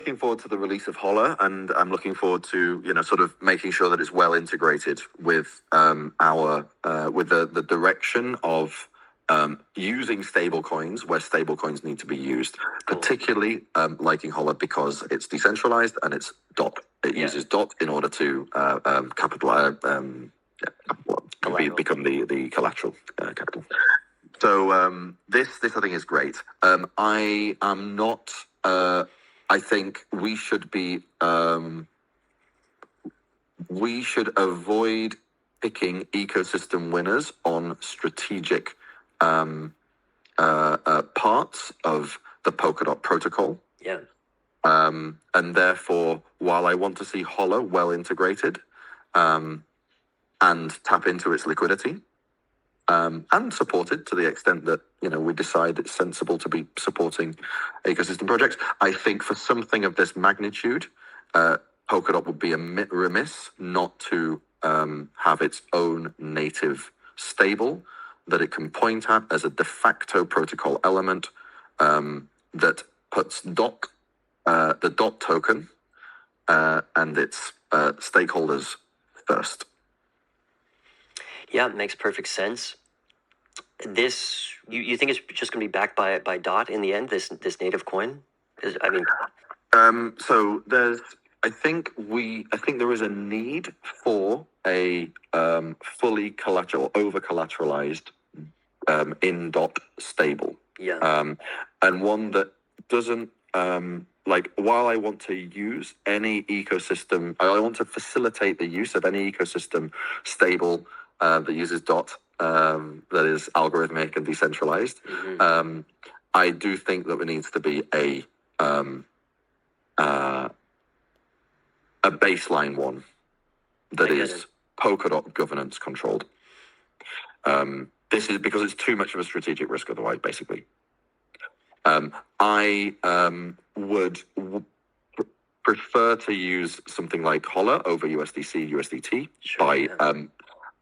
looking forward to the release of HOLLAR, and I'm looking forward to sort of making sure that it's well integrated with the direction of using stable coins where stable coins need to be used, particularly liking HOLLAR because it's decentralized and it's DOT. It uses DOT in order to become the collateral capital. So this I think is great. I am not. I think we should avoid picking ecosystem winners on strategic parts of the Polkadot protocol. Yeah. And therefore, while I want to see HOLLAR well integrated and tap into its liquidity and supported to the extent that we decide it's sensible to be supporting ecosystem projects, I think for something of this magnitude, Polkadot would be remiss not to have its own native stable that it can point at as a de facto protocol element that puts the DOT token and its stakeholders first. Yeah, it makes perfect sense. This you think it's just going to be backed by DOT in the end? This native coin? So I think there is a need for a fully over collateralized in DOT stable. Yeah. And one that doesn't while I want to use any ecosystem, I want to facilitate the use of any ecosystem stable that uses DOT that is algorithmic and decentralized. Mm-hmm. I do think that there needs to be a baseline one that is Polkadot governance controlled. This is because it's too much of a strategic risk otherwise, basically. I would prefer to use something like HOLLAR over USDC, USDT by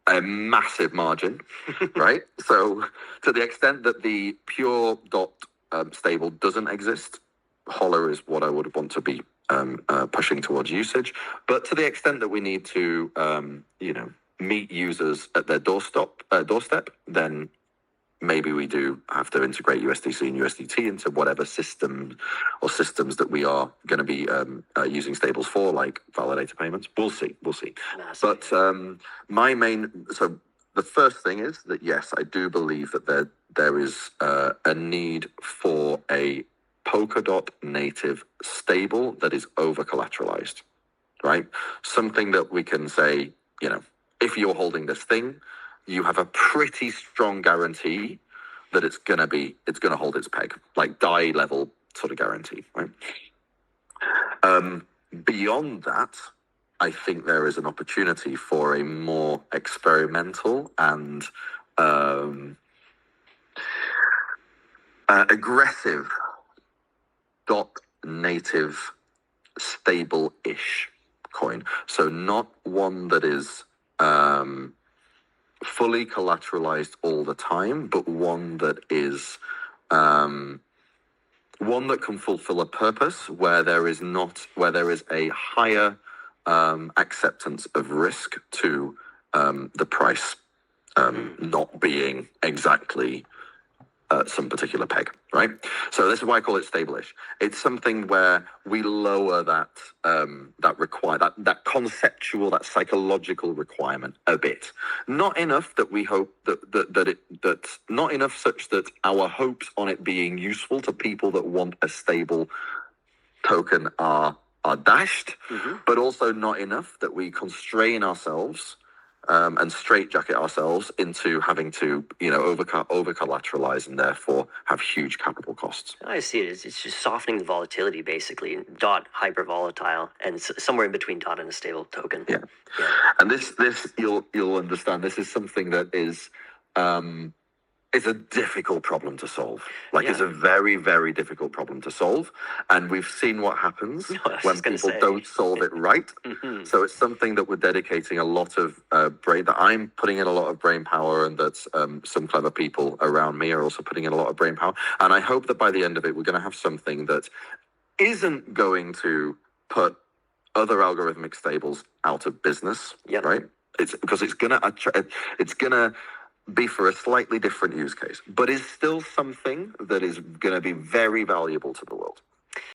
a massive margin, right? So to the extent that the pure DOT stable doesn't exist, HOLLAR is what I would want to be pushing towards usage. But to the extent that we need to, meet users at their doorstep, then maybe we do have to integrate USDC and USDT into whatever system or systems that we are going to be using stables for, like validator payments. We'll see. But the first thing is that, yes, I do believe that there is a need for a Polkadot native stable that is over collateralized, right? Something that we can say, if you're holding this thing, you have a pretty strong guarantee that it's gonna hold its peg, like DAI level sort of guarantee, right? Beyond that, I think there is an opportunity for a more experimental and aggressive DOT native stable-ish coin. So not one that is fully collateralized all the time, but one that is one that can fulfill a purpose where there is a higher acceptance of risk to the price not being exactly some particular peg, right? So this is why I call it stable-ish. It's something where we lower that conceptual, that psychological requirement a bit. Not enough that we hope that not enough such that our hopes on it being useful to people that want a stable token are dashed, but also not enough that we constrain ourselves and straitjacket ourselves into having to, over collateralize and therefore have huge capital costs. I see it. It's just softening the volatility, basically. DOT hyper volatile, and somewhere in between DOT and a stable token. Yeah. And this you'll understand. This is something that is it's a difficult problem to solve. It's a very, very difficult problem to solve. And we've seen what happens when people don't solve it right. So it's something that we're dedicating a lot of that I'm putting in a lot of brain power, and that some clever people around me are also putting in a lot of brain power. And I hope that by the end of it, we're going to have something that isn't going to put other algorithmic stables out of business, Yep. right? It's because it's gonna be for a slightly different use case, but is still something that is going to be very valuable to the world.